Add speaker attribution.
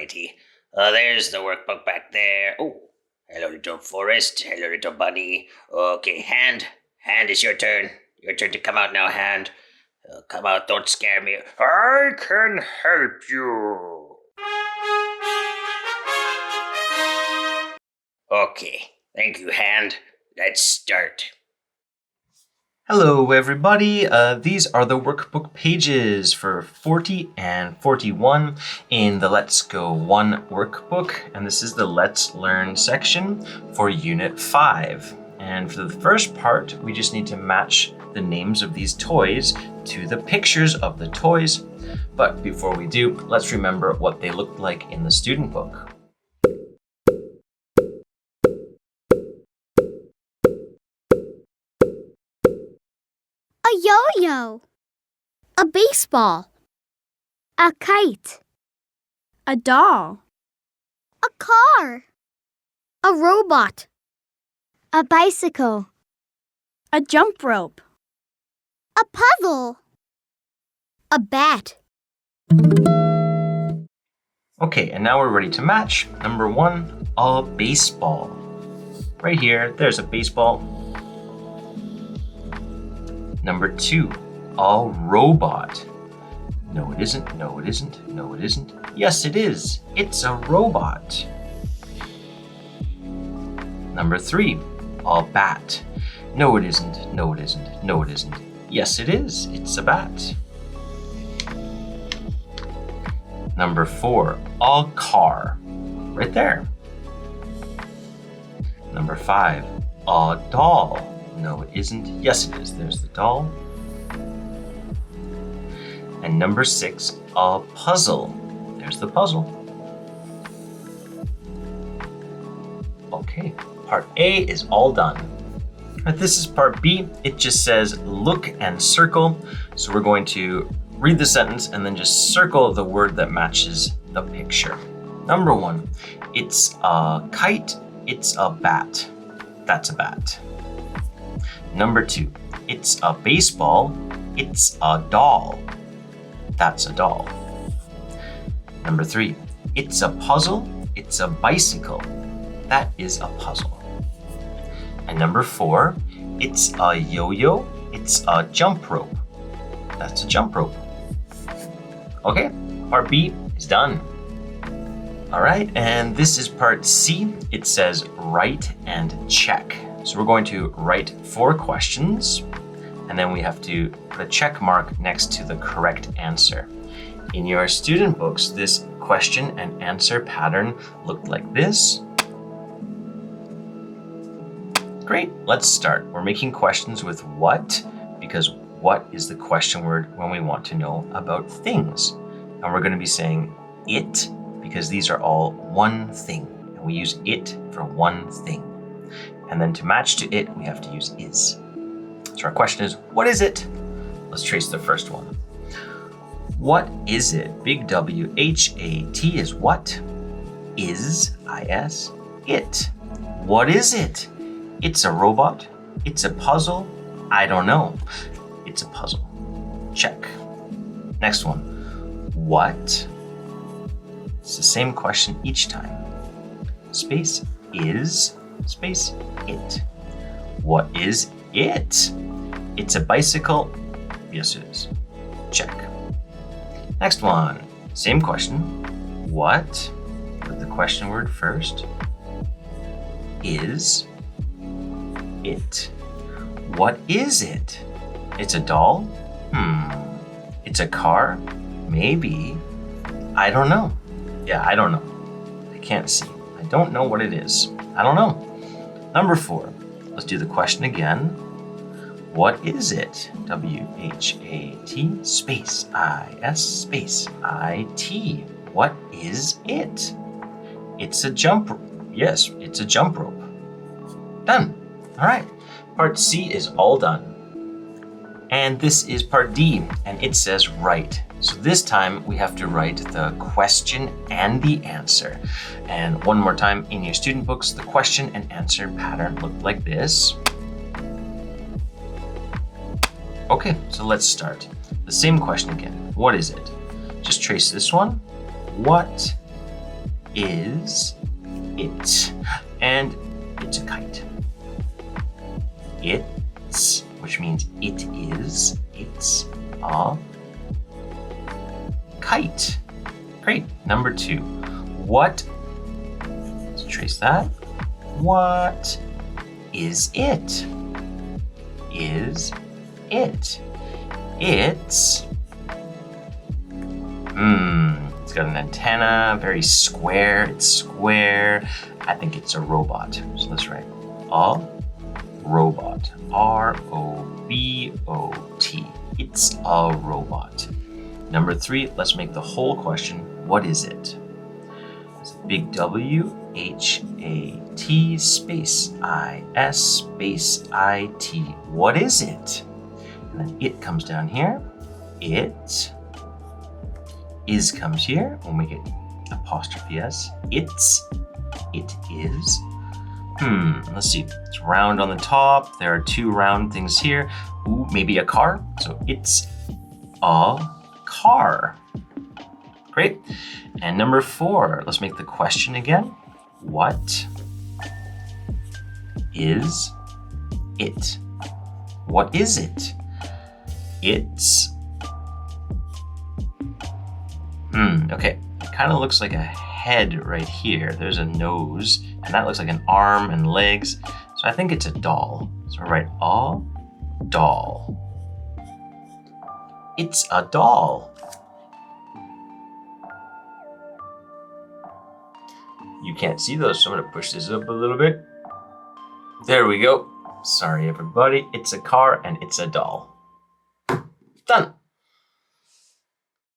Speaker 1: Alrighty. There's the workbook back there. Oh, hello, little Forest. Hello, little bunny. Okay, Hand. Hand, it's your turn. Your turn to come out now, Hand. Come out, don't scare me. I can help you. Okay, thank you, Hand. Let's start.
Speaker 2: Hello everybody, these are the workbook pages for 40 and 41 in the Let's Go 1 workbook, and this is the Let's Learn section for Unit 5. And for the first part, we just need to match the names of these toys to the pictures of the toys. But before we do, let's remember what they looked like in the student book.
Speaker 3: A yo-yo, a baseball, a kite,
Speaker 4: a doll,
Speaker 3: a car, a robot, a bicycle,
Speaker 4: a jump rope,
Speaker 3: a puzzle, a bat.
Speaker 2: Okay, and now we're ready to match. Number 1, a baseball. Right here, there's a baseball. Number 2, a robot. No, it isn't. No, it isn't. No, it isn't. Yes, it is. It's a robot. Number 3, a bat. No, it isn't. No, it isn't. No, it isn't. Yes, it is. It's a bat. Number 4, a car. Right there. Number 5, a doll. No, it isn't. Yes, it is. There's the doll. And number 6, a puzzle. There's the puzzle. Okay, part A is all done. And this is part B. It just says look and circle. So we're going to read the sentence and then just circle the word that matches the picture. Number 1, it's a kite, it's a bat. That's a bat. Number 2, it's a baseball, it's a doll. That's a doll. Number 3, it's a puzzle, it's a bicycle. That is a puzzle. And number 4, it's a yo-yo, it's a jump rope. That's a jump rope. Okay, part B is done. All right, and this is part C. It says write and check. So we're going to write 4 questions, and then we have to put a check mark next to the correct answer. In your student books, this question and answer pattern looked like this. Great, let's start. We're making questions with what, because what is the question word when we want to know about things. And we're going to be saying it, because these are all one thing, and we use it for one thing. And then to match to it, we have to use is. So our question is, what is it? Let's trace the first one. What is it? Big W-H-A-T is what? Is, I-S, it. What is it? It's a robot. It's a puzzle. I don't know. It's a puzzle. Check. Next one. What? It's the same question each time. Space is, space it. What is it? It's a bicycle. Yes, it is. Check. Next one. Same question. What? Put the question word first. Is it? What is it? It's a doll? It's a car? Maybe. I don't know. Yeah, I don't know. I can't see. I don't know what it is. I don't know. Number 4. Let's do the question again. What is it? W-H-A-T space I-S space I-T. What is it? It's a jump rope. Yes, it's a jump rope. Done. All right. Part C is all done. And this is part D, and it says write. So this time we have to write the question and the answer. And one more time, in your student books, the question and answer pattern looked like this. Okay, so let's start. The same question again. What is it? Just trace this one. What is it? And it's a kite. It's, which means it is, it's a kite. Great. Number 2. What, let's trace that. What is it? Is it? It's, it's got an antenna, very square. It's square. I think it's a robot. So let's write a robot. R-O-B-O-T. It's a robot. Number 3, let's make the whole question, what is it? It's a big W, H-A-T space I-S space I-T. What is it? And then it comes down here. It is comes here. We'll make it apostrophe S. It's, it is. Let's see. It's round on the top. There are 2 round things here. Ooh, maybe a car. So it's a car. Great. And number 4, let's make the question again. What is it? What is it? It's, okay. It kind of looks like a head right here. There's a nose, and that looks like an arm and legs. So I think it's a doll. So we'll write a doll. It's a doll. You can't see those, so I'm gonna push this up a little bit. There we go. Sorry, everybody. It's a car and it's a doll. Done.